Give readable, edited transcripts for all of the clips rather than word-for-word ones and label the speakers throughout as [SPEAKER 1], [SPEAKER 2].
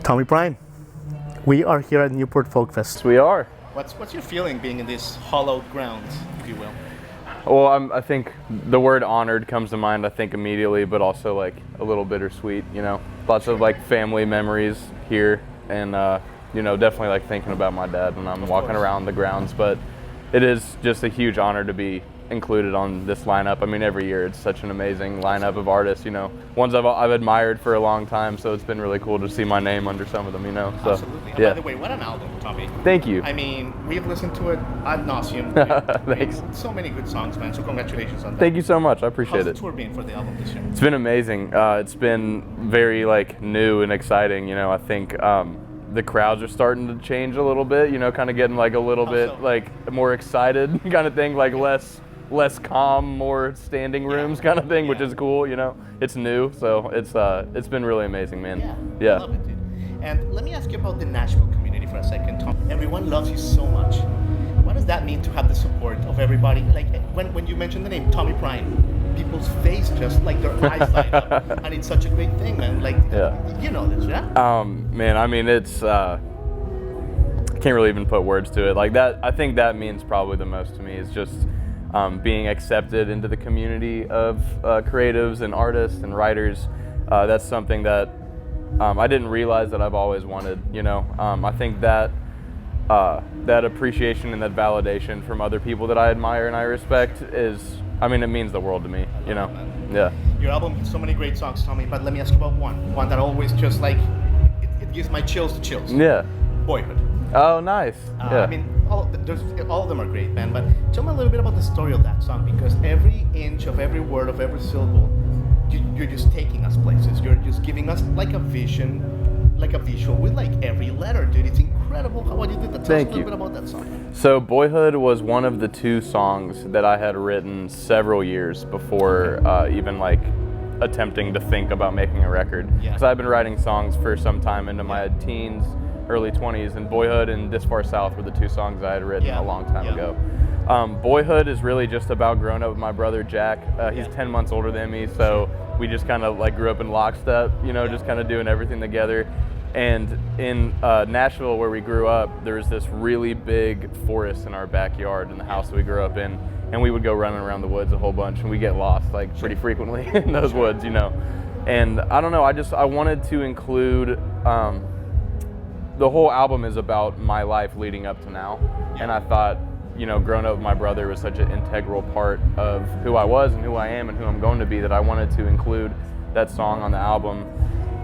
[SPEAKER 1] Tommy Prine, we are here at Newport Folk Fest.
[SPEAKER 2] We are.
[SPEAKER 1] What's your feeling being in this hollowed ground, if you will?
[SPEAKER 2] Well, I think the word honored comes to mind, I think, immediately, but also like a little bittersweet, you know. Lots of like family memories here, and you know, definitely like thinking about my dad when I'm walking around the grounds. But it is just a huge honor to be included on this lineup. I mean, every year it's such an amazing lineup of artists, you know, ones I've admired for a long time, so it's been really cool to see my name under some of them, you know. So,
[SPEAKER 1] absolutely. And
[SPEAKER 2] yeah.
[SPEAKER 1] by the way, what an album, Tommy.
[SPEAKER 2] Thank you.
[SPEAKER 1] I mean, we've listened to it ad nauseum.
[SPEAKER 2] Thanks.
[SPEAKER 1] So many good songs, man. So congratulations on that.
[SPEAKER 2] Thank you so much. I appreciate
[SPEAKER 1] How's
[SPEAKER 2] it.
[SPEAKER 1] the tour been for the album this year?
[SPEAKER 2] It's been amazing. It's been very like new and exciting. You know, I think the crowds are starting to change a little bit. You know, kind of getting like a little bit like more excited kind of thing, like less calm, more standing rooms kind of thing, which is cool. You know, it's new, so it's been really amazing, man.
[SPEAKER 1] Yeah. I love it, dude. And let me ask you about the Nashville community for a second, Tom. Everyone loves you so much. What does that mean to have the support of everybody? Like when you mentioned the name Tommy Prine, people's face just like their eyes light up, and it's such a great thing, man. Like you know this, yeah?
[SPEAKER 2] Man, I mean, it's I can't really even put words to it. Like that, I think that means probably the most to me is just being accepted into the community of creatives and artists and writers. That's something that I didn't realize that I've always wanted. You know, I think that that appreciation and that validation from other people that I admire and I respect is, I mean, it means the world to me. You know, yeah.
[SPEAKER 1] Your album has so many great songs, Tommy. But let me ask you about one that always just like it gives my chills.
[SPEAKER 2] Yeah.
[SPEAKER 1] Boyhood.
[SPEAKER 2] Oh, nice. Yeah.
[SPEAKER 1] I mean, all of them are great, man. But tell me a little bit about the story of that song, because every inch of every word of every syllable, you're just taking us places. You're just giving us like a vision, like a visual with like every letter, dude. It's incredible how you did that. Tell us a little bit about that song.
[SPEAKER 2] So Boyhood was one of the two songs that I had written several years before even like attempting to think about making a record. Because I've been writing songs for some time into my teens, early 20s, and Boyhood and This Far South were the two songs I had written a long time ago. Boyhood is really just about growing up with my brother Jack. He's 10 months older than me, so we just kind of like grew up in lockstep, you know, just kind of doing everything together. And in Nashville, where we grew up, there's this really big forest in our backyard in the house that we grew up in, and we would go running around the woods a whole bunch, and we get lost like pretty frequently in those woods, you know. And I don't know, I wanted to include the whole album is about my life leading up to now, and I thought, you know, growing up with my brother was such an integral part of who I was and who I am and who I'm going to be that I wanted to include that song on the album.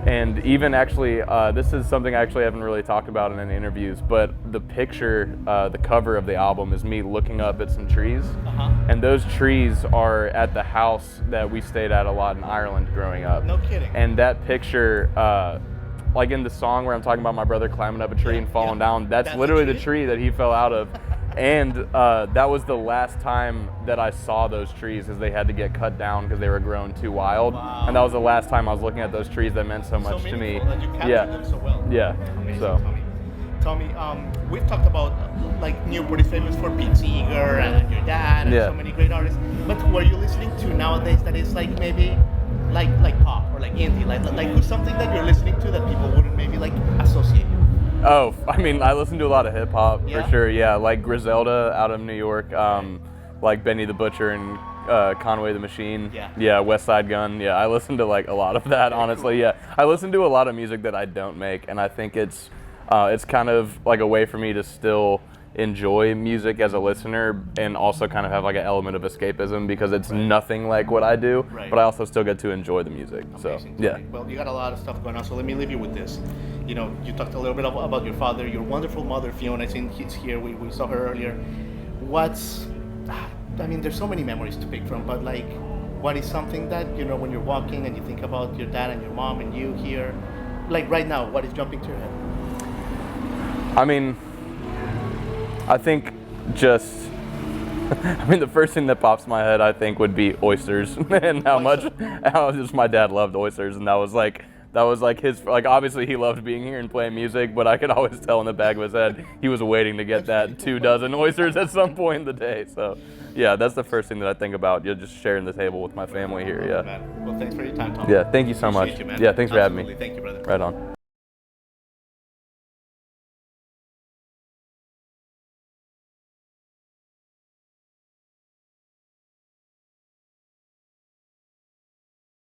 [SPEAKER 2] And even actually, this is something I actually haven't really talked about in any interviews, but the picture, the cover of the album is me looking up at some trees, and those trees are at the house that we stayed at a lot in Ireland growing up.
[SPEAKER 1] No kidding.
[SPEAKER 2] And that picture, like in the song where I'm talking about my brother climbing up a tree and falling down, that's literally the tree that he fell out of. And that was the last time that I saw those trees, because they had to get cut down because they were grown too wild. Wow. And that was the last time I was looking at those trees that meant so much to me.
[SPEAKER 1] And you captured them so well.
[SPEAKER 2] Yeah.
[SPEAKER 1] Amazing,
[SPEAKER 2] So.
[SPEAKER 1] Tommy, we've talked about like Newport is famous for Pete Seeger and your dad and so many great artists. But who are you listening to nowadays that is like maybe like pop or like indie, like who's something that you're listening to that people wouldn't maybe like associate you?
[SPEAKER 2] Oh, I mean, I listen to a lot of hip hop for sure. Yeah, like Griselda out of New York, like Benny the Butcher and Conway the Machine. Yeah, West Side Gun. Yeah, I listen to like a lot of that. Honestly, yeah, I listen to a lot of music that I don't make, and I think it's kind of like a way for me to still enjoy music as a listener and also kind of have like an element of escapism, because it's nothing like what I do, but I also still get to enjoy the music.
[SPEAKER 1] Amazing,
[SPEAKER 2] so yeah.
[SPEAKER 1] Well, you got a lot of stuff going on, so let me leave you with this. You know, you talked a little bit about your father, your wonderful mother Fiona. I think she's here. We saw her earlier. I mean, there's so many memories to pick from, but like, what is something that, you know, when you're walking and you think about your dad and your mom and you here, like right now, what is jumping to your head?
[SPEAKER 2] I mean, I think just, I mean, the first thing that pops in my head, I think, would be oysters, and how just my dad loved oysters, and that was like his, like, obviously he loved being here and playing music, but I could always tell in the back of his head he was waiting to get that 2 dozen oysters at some point in the day. So yeah, that's the first thing that I think about. You're just sharing the table with my family here. Yeah.
[SPEAKER 1] Well, thanks for your time, Tom.
[SPEAKER 2] Yeah, thank you so much.
[SPEAKER 1] You, man.
[SPEAKER 2] Yeah, thanks for having me.
[SPEAKER 1] Thank you, brother.
[SPEAKER 2] Right on.